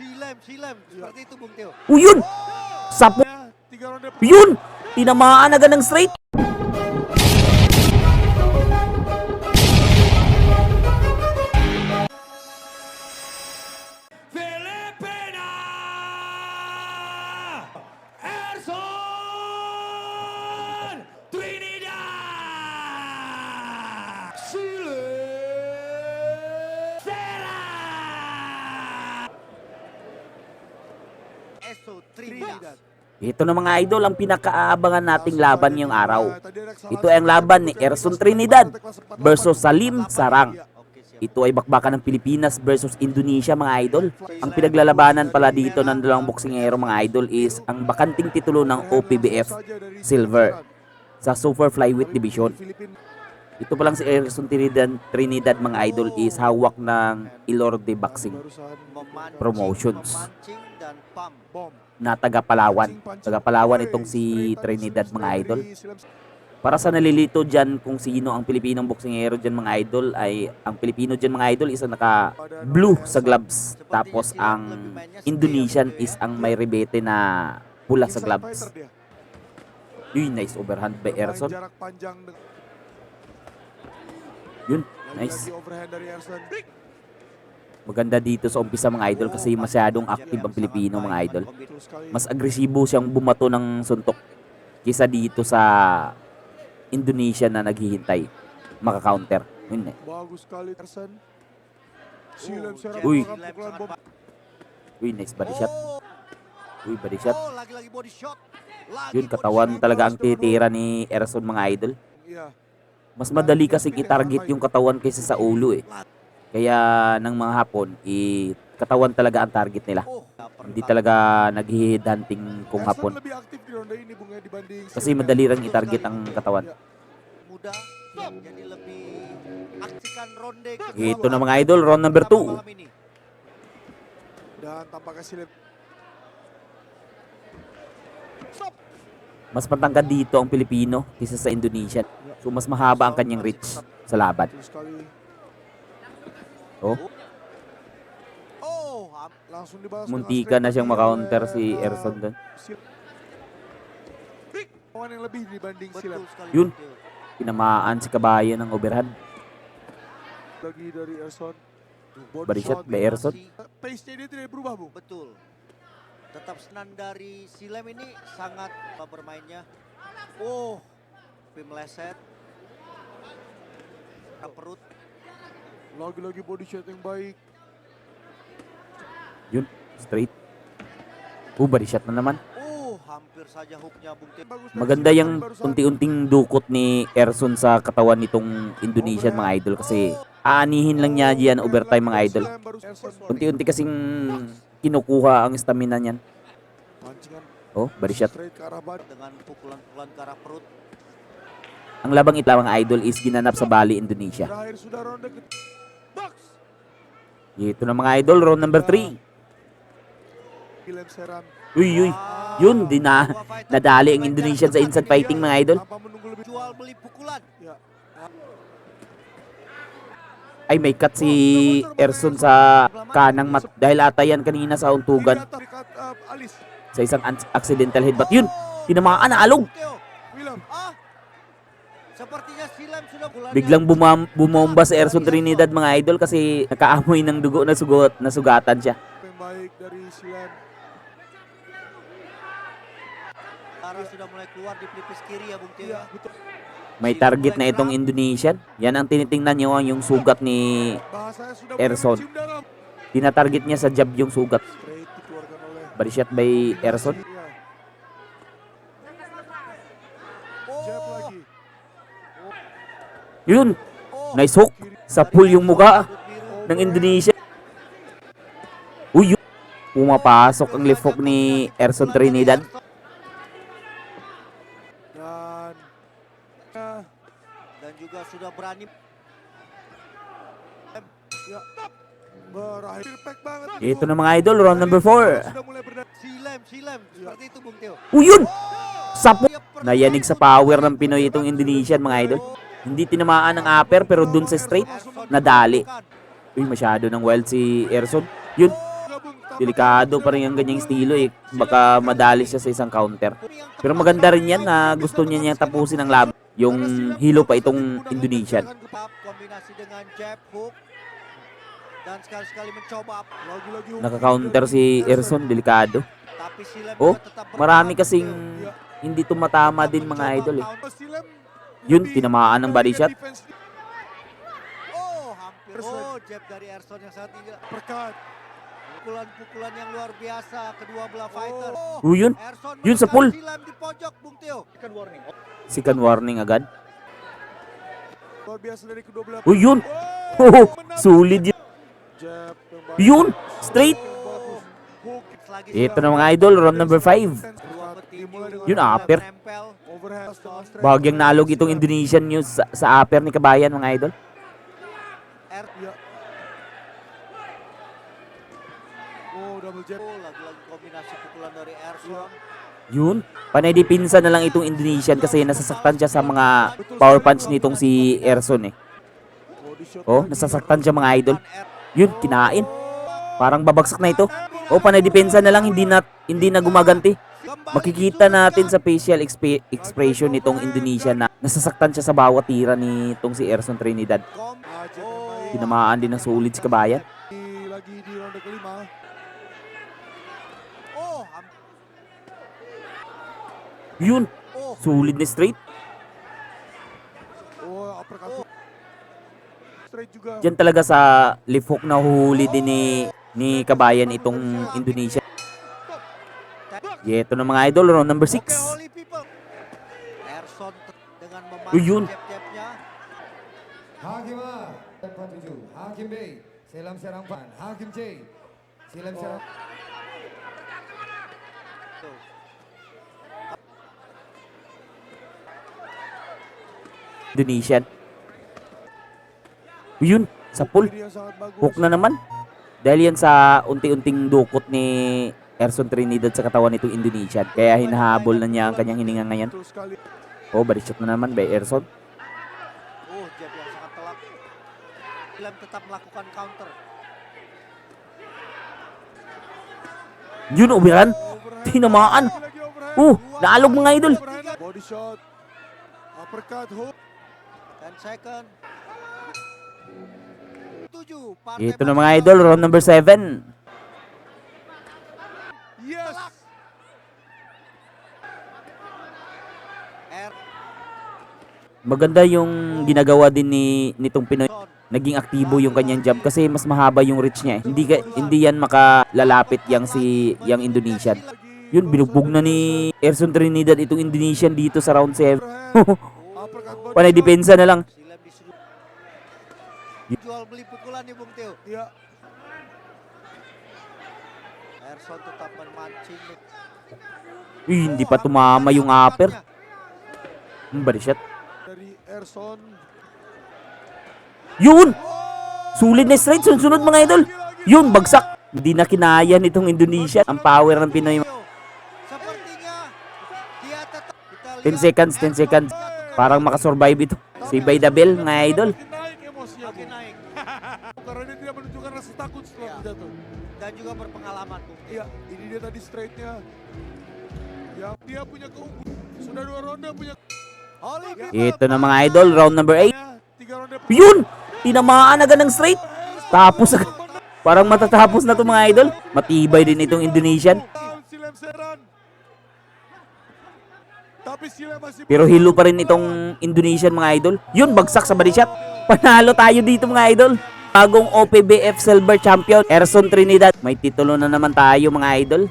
Silem. Seperti itu Bung Teo. Yun! Sapo! Yun! Tinamaan agad ng straight! Filipina! Erson Trinidad! Chile! Eso Trinidad. Ito na mga idol ang pinakaabangan nating laban ngayong araw. Ito ay ang laban ni Erson Trinidad versus Salim Sarang. Ito ay bakbakan ng Pilipinas versus Indonesia mga idol. Ang pinaglalabanan pala dito ng dalawang boksingero mga idol is ang bakanting titulo ng OPBF Silver sa Super Flyweight Division. Ito pa lang si Erson Trinidad mga idol is hawak ng Ilorde Boxing Promotions na taga Palawan. Taga Palawan itong si Trinidad mga idol. Para sa nalilito dyan kung sino ang Pilipinong boksingero dyan mga idol, ay ang Pilipino dyan mga idol is ang naka blue sa gloves. Tapos ang Indonesian is ang may rebete na pula sa gloves. Yun, nice overhand by Erson. Yun, nice. Maganda dito sa umpisa mga idol kasi masyadong active ang Pilipino mga idol. Mas agresibo siyang bumato ng suntok kaysa dito sa Indonesia na naghihintay maka-counter. Yun eh. Uy. Uy, nice body shot. Uy, body shot. Yun, katawan talaga ang titira ni Erson mga idol. Mas madali kasing i-target yung katawan kaysa sa ulo eh. Kaya ng mga Hapon, katawan talaga ang target nila. Hindi talaga nag-head hunting kung Hapon. Kasi madali lang i-target ang katawan. Ito na mga idol, round number 2. Mas matangkad dito ang Pilipino kaysa sa Indonesian. So mas mahaba ang kanyang reach sa laban. Oh. Muntika na siyang maka-counter si Erson doon. Yun. Pinamaan si Kabayan ng overhand. Body shot by Erson. Betul. Tetap senang dari Silem ini sangat bermainnya. Meleset. Ke perut. Lagi-lagi body shot yang baik. Yun, straight. Body shot na naman. Hampir saja hooknya Bung Teo. Maganda yung unti-unting dukot ni Erson sa katawan nitong Indonesian mga idol kasi aanihin lang niya diyan overtime mga idol. Unti-unti kasing kinukuha ang stamina niyan. Oh, body shot. Dengan pukulan-pukulan ke arah perut. Ang labang ito mga idol is ginanap sa Bali, Indonesia. Ito na mga idol, round number 3. Uy. Yun, nadali ang Indonesian sa inside fighting mga idol. Jual beli pukulan. Ay, may cut si Erson sa kanang mat dahil ata yan kanina sa untugan. Sa isang accidental headbutt. Yun, tinamaan na alog. Sepertinya Silem sudah Biglang bumomba sa Erson Trinidad mga idol kasi nakaamoy ng dugo na nasugatan siya. Baik dari Silem. Darah sudah mulai keluar di pelipis kiri ya Bung Teo. May target na itong Indonesian. Yan ang tinitingnan niyo yung sugat ni Erson. Tinatarget niya sa jab yung sugat. Body shot by Erson. Yun. Nice hook. Sa pool yung muka ng Indonesia. Uy, yun. Pumapasok ang left hook ni Erson Trinidad. Dan juga sudah berani. Ito na mga idol, round number 4. Silem. Seperti itu Bung Teo. Yun! Sapo! Nayanig sa power ng Pinoy itong Indonesian mga idol. Hindi tinamaan ng upper pero dun sa straight, nadali. Uy, masyado ng wild si Erson. Yun. Delikado pa rin ang ganyang estilo eh. Baka madali siya sa isang counter. Pero maganda rin yan na gusto niya niyang tapusin ang laban. Yung hilo pa itong Indonesian. Kombinasi dengan jab hook. Dan sekali-sekali mencoba. Lagi-lagi hook. Naka-counter si Erson, delikado. Tapi Silem Oh, juga tetap marami bertahan. kasing hindi tumatama din mga idol eh. Silem Yun, lebih tinamaan ng body shot. defense. Oh, hampir. Oh, jab dari Erson yang sangat tinggi. Perkat. Pukulan-pukulan yang luar biasa kedua belah fighter. Oh, yun. Erson Yun sa menekan pool. Silem di pojok, Bung Tio. Second warning agad. Luar biasa dari kedua belah. Oh, yun. Oh, Oh, menang. sulit yun. Jab yang baik. Yun, straight. Bagus. Hook. Lagi Ito na mga idol, round number 5. Dua Dimulai petinju. dengan Yun, upper. Nempel. overhand dengan straight. Bahagyang nalog itong Indonesian news sa upper ni Kabayan mga idol. Ya. Oh, double jab. Oh, lagi-lagi kombinasi pukulan dari Erson. Yun, panay dipinsa na lang itong Indonesian kasi nasasaktan siya sa mga power punch nitong si Erson eh. Body shot. Oh, nasasaktan siya mga idol. Yun, kinain. Parang babagsak na ito. Oh, panay depensa na lang, hindi na gumaganti. Makikita natin sa facial expression nitong Indonesian na nasasaktan siya sa bawat tira nitong si Erson Trinidad. Ah, jab yang baik. Tinamaan din ng sulit si Kabayan. Lagi di ronde kelima. Oh, Yun, oh. sulit na straight. Oh, uppercut. Straight juga. Diyan talaga sa left hook na huhuli din ni Kabayan itong Indonesia. Ito na mga idol, round number 6. Oke, Holy people. Erson dengan Oh, yun. memakai jab-jabnya. Hakim A, 47. Hakim B, Selam Serang Pan. Hakim C, Selam Serang. Tuh. Indonesian. Yun, sa pool. Kiri yang sangat bagus. Hook na naman. Dahil yan sa unti-unting dukot ni Erson Trinidad sa katawan nitong Indonesian. Kaya hinahabol na niya ang kanyang hininga ngayon. Betul sekali. Oh, body shot na naman by Erson. Oh, jab yang sangat telak. Silem tetap melakukan counter. Yun, ubiran. Overhand. Tinamaan. Lagi overhand. Naalog mga idol. Overhand. Body shot. Uppercut hook. 10 second. 7. Ito na mga idol, round number 7. Yes. Maganda yung ginagawa din nitong Pinoy. Naging aktibo yung kanyang jab kasi mas mahaba yung reach niya eh. Hindi yan makalalapit yang Indonesian. Yun, binugbog na ni Erson Trinidad itong Indonesian dito sa round 7. Uppercut body Panay shot. depensa na lang. Silem disuruh jual beli pukulan nih Bung Tio. Ya. Erson tetap memancing. Uy, hindi pa tumama yung upper. Body shot. Dari Erson. Yun! Sulit na straight. Sunod mga idol. Yun, bagsak. Hindi na kinaya nitong Indonesia. Ang power ng Pinoy. Sepertinya dia tetap. Kita 10 lihat seconds, 10 seconds. Parang makasurvive ito. Si Bay the Bell, mga idol. Makin naik emosinya. makin naik Karena dia tidak menunjukkan rasa takut setelah Ya. jatuh. dan juga berpengalaman Bung Tio. Iya, ini dia tadi straightnya. Yang dia punya keunggulan. Sudah 2 ronde punya. Holy people. Ito na mga idol, round number 8. 3 ronde. Yun! Tinamaan agad ng straight. Tapos agad. Parang matatapos na to mga idol. Matibay din itong Indonesian. Down Silem Seran. Tapi Silem masih Pero hilo pa rin itong Indonesian mga idol. Yun, bagsak sa body shot. Panalo tayo dito mga idol. Bagong OPBF Silver Champion, Erson Trinidad. May titulo na naman tayo mga idol.